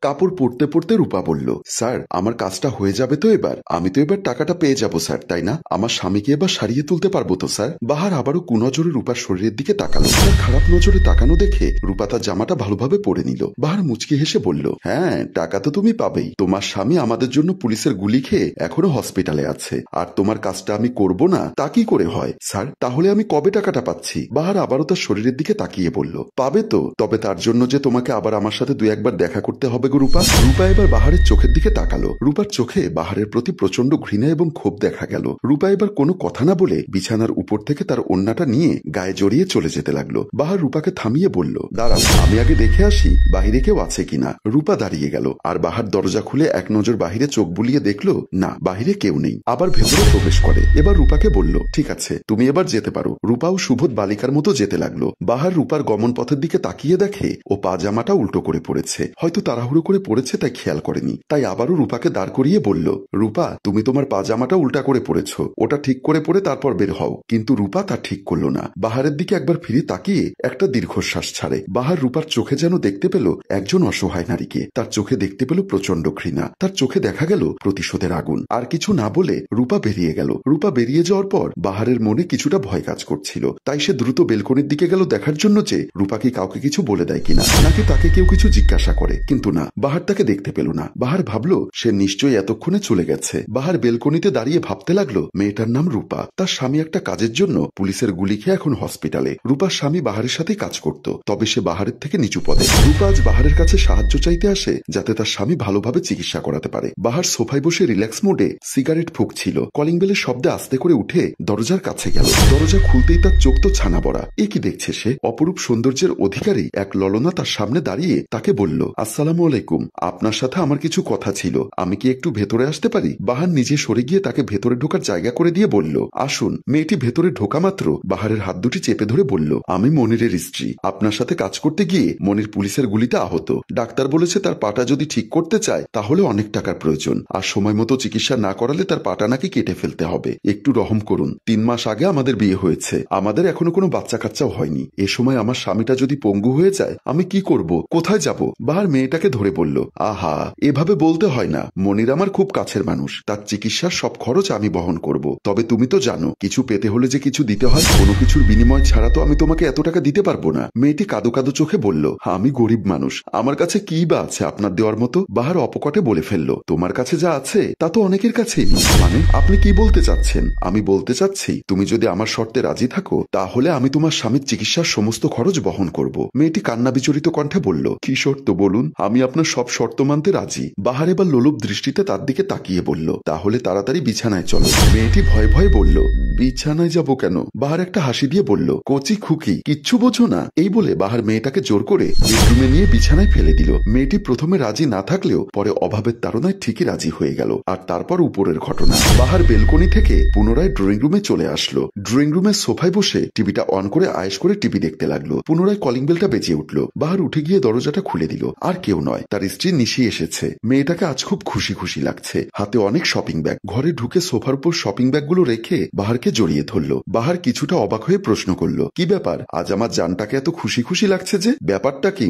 কাপড় পরতে পরতে রূপা বলল, স্যার আমার কাজটা হয়ে যাবে তো এবার? আমি তো এবার টাকাটা পেয়ে যাব স্যার, তাই না? আমার স্বামীকে এবার সারিয়ে তুলতে পারবো তো স্যার? বাহার আবারও কুনজরে রূপার শরীরের দিকে তাকালো। তার খারাপ নজরে তাকানো দেখে রূপা তার জামাটা ভালোভাবে পরে নিল। বাহার মুচকি হেসে বলল, হ্যাঁ টাকা তো তুমি পাবেই। তোমার স্বামী আমাদের জন্য পুলিশের গুলি খেয়ে এখনো হসপিটালে আছে, আর তোমার কাজটা আমি করব না তা কি করে হয় স্যার? তাহলে আমি কবে টাকাটা পাচ্ছি? বাহার আবারও তার শরীরের দিকে তাকিয়ে বলল, পাবে তো, তবে তার জন্য যে তোমাকে আবার আমার সাথে দুই একবার দেখা করতে হবে গো রূপা। রূপা এবার বাহারের চোখের দিকে তাকালো। রূপার চোখে বাহারের প্রতি প্রচন্ড ঘৃণা এবং ক্ষোভ দেখা গেল। রূপা এবার কোনো কথা না বলে বিছানার উপর থেকে তার ওড়নাটা নিয়ে গায়ে জড়িয়ে চলে যেতে লাগলো। বাহার রূপাকে থামিয়ে বলল, দাঁড়াও, আমি আগে দেখে আসি বাহিরে কেউ আছে কিনা। রূপা দাঁড়িয়ে গেল, আর বাহার দরজা খুলে এক নজর বাহিরে চোখ বুলিয়ে দেখলো না, বাহিরে কেউ নেই। আবার ভেতরে প্রবেশ করে। এবার রূপাকে বলল, ঠিক আছে তুমি এবার যেতে পারো। রূপাও সুবোধ বালিকার মতো যেতে লাগলো। বাহার রূপার গমন পথের দিকে তাকিয়ে দেখে ও পাজামাটা উল্টো করে পড়েছে। হয়তো তাড়াহুড়ো করে পড়েছে তাই খেয়াল করেনি। তাই আবারও রূপাকে দাঁড় করিয়ে বলল, রূপা তুমি তোমার পাজামাটা উল্টা করে পড়েছ, ওটা ঠিক করে পড়ে তারপর বের হও। কিন্তু রূপা তা ঠিক করলো না। বাহারের দিকে একবার ফিরে তাকিয়ে একটা দীর্ঘশ্বাস ছাড়ে। বাহার রূপার চোখে যেন দেখতে পেল একজন অসহায় নারীকে। তার চোখে দেখতে পেল প্রচন্ড ঘৃণা। তার চোখে দেখা গেল প্রতিশোধের আগুন। আর কিছু না বলে রূপা বেরিয়ে গেল। রূপা বেরিয়ে যাওয়ার পর বাহারের মনে কিছুটা ভয় কাজ করছিল। তাই সে দ্রুত বেলকনির দিকে গেল দেখার জন্য যে রূপা কি কাউকে কিছু বলে দেয় কিনা, নাকি তাকে কেউ কিছু জিজ্ঞাসা করে। কিন্তু না, বাহার তাকে দেখতে পেল না। বাহার ভাবলো সে নিশ্চয়ই এতক্ষণে চলে গেছে। বাহার বেলকনিতে দাঁড়িয়ে ভাবতে লাগলো মেয়েটার নাম রূপা। তার স্বামী একটা কাজের জন্য পুলিশের গুলি খেয়ে এখন হসপিটালে। রূপার স্বামী বাহারের সাথে কাজ করত, তবে সে বাহারের থেকে নিচু পদে। রূপা আজ বাহারের কাছে সাহায্য চাইতে আসে যাতে তার স্বামী ভালোভাবে চিকিৎসা করাতে পারে। বাহার সোফায় বসে রিল্যাক্স মোডে সিগারেট ফুঁকছিল। কলিং বেলের শব্দে আস্তে করে উঠে দরজার কাছে গেল। দরজা খুলতেই তার চোখ তো ছানা বড়া। এ কি দেখছে সে? অপরূপ সৌন্দর্যের অধিকারী এক ললনা তার সামনে দাঁড়িয়ে তাকে বলল, আসসালামু আলাইকুম, আপনার সাথে আমার কিছু কথা ছিল, আমি কি একটু ভেতরে আসতে পারি? বাহার নিজে সরে গিয়ে তাকে ভেতরে ঢোকার জায়গা করে দিয়ে বলল, আসুন। মেয়েটি ভেতরে ঢোকা মাত্র বাহারের হাত দুটি চেপে ধরে বলল, আমি মনিরের স্ত্রী। আপনার সাথে কাজ করতে গিয়ে মনির পুলিশের গুলিতে আহত। ডাক্তার বলেছে তার পাটা যদি ঠিক করতে চায় তাহলে অনেক টাকার প্রয়োজন, আর সময় মতো চিকিৎসা না করালে তার পাটা নাকি কেটে ফেলতে হবে। একটু রহম করুন। 3 মাস আগে আমাদের বিয়ে হয়েছে, আমাদের এখনো কোনো বাচ্চা কাচ্চাও হয়নি। এ সময় আমার স্বামীটা যদি পঙ্গু হয়ে যায় আমি কি করব, কোথায় যাব? বাহার মেয়েটাকে ধরে বলল, আহা এভাবে বলতে হয় না, মনির আমার খুব কাছের মানুষ, তার চিকিৎসার সব খরচ আমি বহন করব। তবে তুমি তো জানো কিছু পেতে হলে যে কিছু দিতে হয়, কোনো কিছুর বিনিময় ছাড়া তো আমি তোমাকে এত টাকা দিতে পারবো না। মেয়েটি কাদো কাদো চোখে বলল, আমি গরিব মানুষ, আমার কাছে কি বা আছে আপনার দেওয়ার মতো? বাহার অপকটে বলে ফেলল, তোমার কাছে যা আছে তা তো অনেকের কাছেই নেই। মানে আপনি কি বলতে চাচ্ছেন? আমি বলতে চাচ্ছি তুমি যদি আমার শর্তে রাজি থাকো তাহলে আমি তোমার স্বামীর চিকিৎসার সমস্ত খরচ বহন করব। মেয়েটি কান্না বিচলিত কণ্ঠে বলল, কি শর্ত বলুন? আমি আপনার সব শর্ত মানতে রাজি। বাহার এবার লোলুপ দৃষ্টিতে তার দিকে তাকিয়ে বলল, তাহলে তাড়াতাড়ি বিছানায় চলো। মেয়েটি ভয়ে ভয়ে বলল, বিছানায় যাব কেন? বাহার একটা হাসি দিয়ে বলল, কচি খুকি কিচ্ছু বোঝো না? এই বলে বাহার মেয়েটাকে জোর করে বেডরুমে নিয়ে বিছানায় ফেলে দিল। মেয়েটি প্রথমে রাজি না থাকলেও পরে অভাবের তাড়নায় ঠিকই রাজি হয়ে গেল। আর তারপর উপরের ঘটনা, বাহার বেলকনি থেকে পুনরায় ড্রয়িং রুমে চলে আসলো। ড্রয়িং রুমের সোফায় বসে টিভিটা অন করে আয়েশ করে টিভি দেখতে লাগলো। পুনরায় কলিং বেলটা বেজে উঠল। বাহার উঠে গিয়ে দরজাটা খুলে দিল। আর কেউ নয়, তার স্ত্রী নিশি এসেছে। মেয়েটাকে আজ খুব খুশি খুশি লাগছে। হাতে অনেক শপিং ব্যাগ। ঘরে ঢুকে সোফার উপর শপিং ব্যাগগুলো রেখে বাহারকে জড়িয়ে ধরল। বাহার কিছুটা অবাক হয়ে প্রশ্ন করল, কি ব্যাপার, আজ আমার জানটাকে এত খুশি খুশি লাগছে যে? ব্যাপারটা কি?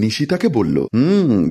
নিশি তাকে বলল,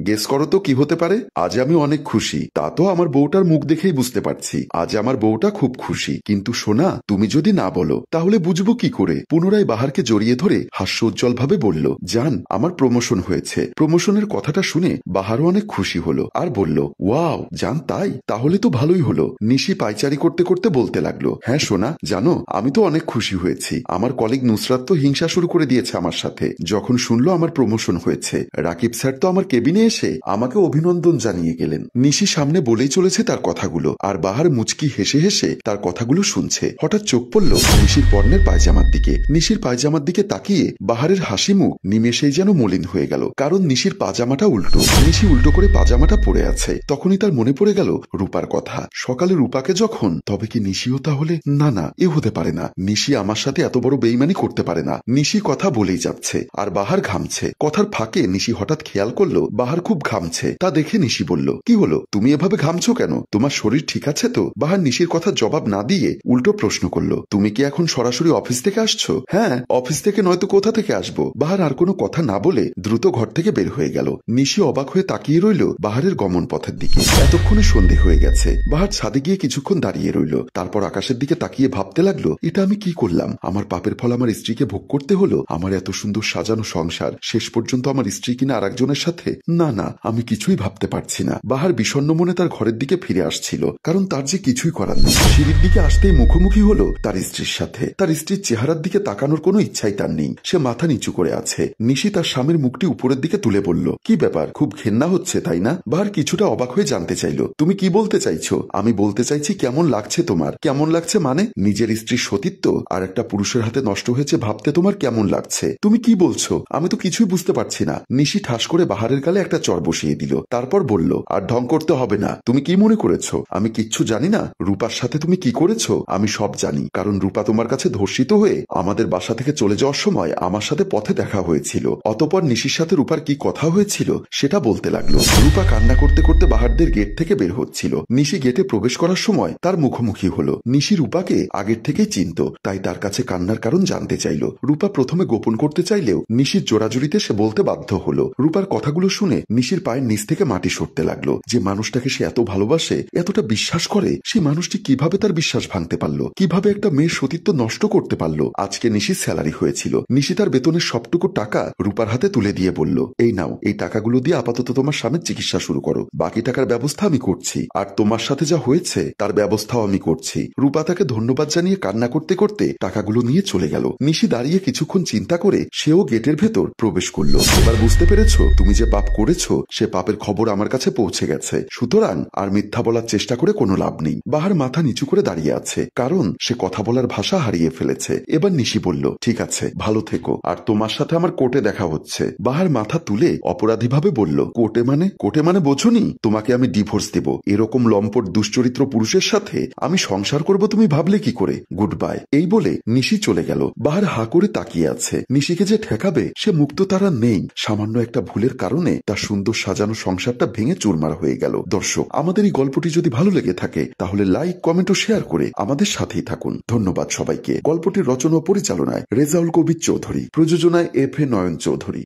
গেস করো তো কি হতে পারে? আজ আমি অনেক খুশি। তা তো আমার বউটার মুখ দেখেই বুঝতে পারছি আজ আমার বউটা খুব খুশি। কিন্তু সোনা, তুমি যদি না বলো তাহলে বুঝবো কি করে? পুনরায় বাহারকে জড়িয়ে ধরে হাস্যোজ্জ্বল ভাবে বলল, জান আমার প্রমোশন হয়েছে। প্রমোশনের কথাটা শুনে বাহারও অনেক খুশি হলো আর বলল, ওয়াও জান তাই? তাহলে তো ভালোই হলো। নিশি পাইচারি করতে করতে বলতে লাগলো, হ্যাঁ সোনা, জানো আমি তো অনেক খুশি হয়েছি। আমার কলিগ নুসরাত তো হিংসা শুরু করে দিয়েছে আমার সাথে যখন শুনলো আমার প্রমোশন হয়েছে। রাকিব স্যার তো আমার কেবিনে এসে আমাকে অভিনন্দন জানিয়ে গেলেন। নিশি সামনে বলেই চলেছে তার কথাগুলো, আর বাহার মুচকি হেসে হেসে তার কথাগুলো শুনছে। হঠাৎ চোখ পড়ল নিশির পর্নের পায়জামার দিকে। নিশির পায়জামার দিকে তাকিয়ে বাহারের হাসি মুখ নিমেষেই যেন মলিন হয়ে গেল, কারণ নিশির পাজামাটা উল্টো। নিশি উল্টো করে পাজামাটা পরে আছে। তখনই তার মনে পড়ে গেল রূপার কথা। সকালে রূপাকে যখন, তবে কি নিশিও তাহলে? না না, এ হতে পারে না। নিশি আমার সাথে এত বড় বেইমানি করতে পারে না। নিশি কথা বলেই যাচ্ছে আর বাহার ঘামছে। কথার ফাঁকে নিশি হঠাৎ খেয়াল করলো বাহার খুব ঘামছে। তা দেখে নিশি বলল, কি হলো, তুমি এভাবে ঘামছো কেন? তোমার শরীর ঠিক আছে তো? বাহার নিশির কথা জবাব না দিয়ে উল্টো প্রশ্ন করলো, তুমি কি এখন সরাসরি অফিস থেকে আসছো? হ্যাঁ, অফিস থেকে নয়তো কোথা থেকে আসবো? বাহার আর কোনো কথা না বলে দ্রুত ঘর থেকে বের হয়ে গেল। নিশি অবাক হয়ে তাকিয়ে রইল বাহারের গমন পথের দিকে। এতক্ষণে সন্ধে হয়ে গেছে। বাহার ছাদে গিয়ে কিছুক্ষণ দাঁড়িয়ে রইল, তারপর আকাশের দিকে তাকিয়ে ভাবতে লাগলো, এটা আমি কি করলাম? আমার পাপের ফল আমার স্ত্রীকে ভোগ করতে হলো। আমার এত সুন্দর সাজানো সংসার শেষ পর্যন্ত আমার স্ত্রী কিনা আর একজনের সাথে। না না, আমি কিছুই ভাবতে পারছি না। বাহার বিষণ্ণ মনে তার ঘরের দিকে ফিরে আসছিল, কারণ তার যে কিছুই করার নেই। সিঁড়ির দিকে আসতেই মুখোমুখি হলো তার স্ত্রীর সাথে। তার স্ত্রীর চেহারার দিকে তাকানোর কোনো ইচ্ছাই তার নেই। সে মাথা নিচু করে আছে। নিশি তার স্বামীর মুখটি উপরের দিকে তুলে বলল, কি ব্যাপার, খুব ঘেন্না হচ্ছে তাই না? বাহার কিছুটা অবাক হয়ে জানতে চাইল, তুমি কি বলতে চাইছো? আমি বলতে চাইছি কেমন লাগছে তোমার? কেমন লাগছে মানে? নিজের স্ত্রীর সতীত্ব আর একটা পুরুষের হাতে নষ্ট হয়েছে ভাবতে তোমার কেমন লাগছে? তুমি কি বলছো? আমি তো কিছুই বুঝতে পারছি না। নিশি ঠাস করে বাহারের গালে একটা চর বসিয়ে দিল, তারপর বলল, আর ঢং করতে হবে না। তুমি কি মনে করেছো আমি কিচ্ছু জানি না? রূপার সাথে তুমি কি করেছো আমি সব জানি, কারণ রূপা তোমার কাছে ধর্ষিত হয়ে আমাদের বাসা থেকে চলে যাওয়ার সময় আমার সাথে পথে দেখা হয়েছিল। অতঃপর নিশির সাথে রূপার কি কথা হয়েছিল সেটা বলতে লাগলো। রূপা কান্না করতে করতে বাহারদের গেট থেকে বের হচ্ছিল। নিশি গেটে প্রবেশ করার সময় তার মুখোমুখি হলো। নিশি রূপাকে আগের থেকেই চিনত, তাই তার কাছে কান্নার কারণ জানতে চাইল। রূপা প্রথমে গোপন করতে চাইলেও নিশির জোরাজুরিতে সে বলতে বাধ্য হলো। রূপার কথাগুলো শুনে নিশির পায়ের নিচ থেকে মাটি সরতে লাগলো। যে মানুষটাকে সে এত ভালোবাসে, এতটা বিশ্বাস করে, সেই মানুষটি কিভাবে তার বিশ্বাস ভাঙতে পারলো? কিভাবে একটা মেয়ের সতীত্ব নষ্ট করতে পারলো? আজকে নিশির স্যালারি হয়েছিল। নিশি তার বেতনের সবটুকু টাকা রূপার হাতে তুলে দিয়ে বলল, এই নাও, এই টাকাগুলো দিয়ে আপাতত তোমার স্বামীর চিকিৎসা শুরু করো। বাকি টাকার ব্যবস্থা আমি করছি, আর তোমার সাথে যা হয়েছে তার ব্যবস্থাও আমি করছি। রূপা তাকে ধন্যবাদ জানিয়ে কান্না করতে করতে টাকাগুলো নিয়ে চলে গেল। নিশি দাঁড়িয়ে কিছুক্ষণ চিন্তা করে সেও গেটের ভেতর প্রবেশ করলো। এবার বুঝতে পেরেছো তুমি যে পাপ করেছো সে পাপের খবর আমার কাছে পৌঁছে গেছে, সুতরাং আর মিথ্যা বলার চেষ্টা করে কোনো লাভ নেই। বাহার মাথা নিচু করে দাঁড়িয়ে আছে, কারণ সে কথা বলার ভাষা হারিয়ে ফেলেছে। এবার নিশি বলল, ঠিক আছে, ভালো থেকো, আর তোমার সাথে আমার কোর্টে দেখা হচ্ছে। বাহার মাথা তুলে অপরাধীভাবে বলল, কোর্টে মানে? কোর্টে মানে বোঝনি? তোমাকে আমি ডিভোর্স দেব। এরকম লম্পট দুশ্চরিত্র পুরুষের সাথে আমি সংসার করব তুমি ভাবলে কি করে? Good bye. এই বলে নিশি চলে গেল। বাহার হা করে তাকিয়ে আছে। নিশিকে যে ঠেকাবে সে মুক্ত তারা নেই। সামান্য একটা ভুলের কারণে তার সুন্দর সাজানো সংসারটা ভেঙে চুরমার হয়ে গেল। দর্শক, আমাদের এই গল্পটি যদি ভালো লেগে থাকে তাহলে লাইক, কমেন্ট ও শেয়ার করে আমাদের সাথেই থাকুন। ধন্যবাদ সবাইকে। গল্পটির রচনা ও পরিচালনায় রেজাউল কবির চৌধুরী, প্রযোজনায় এফ এ নয়ন চৌধুরী।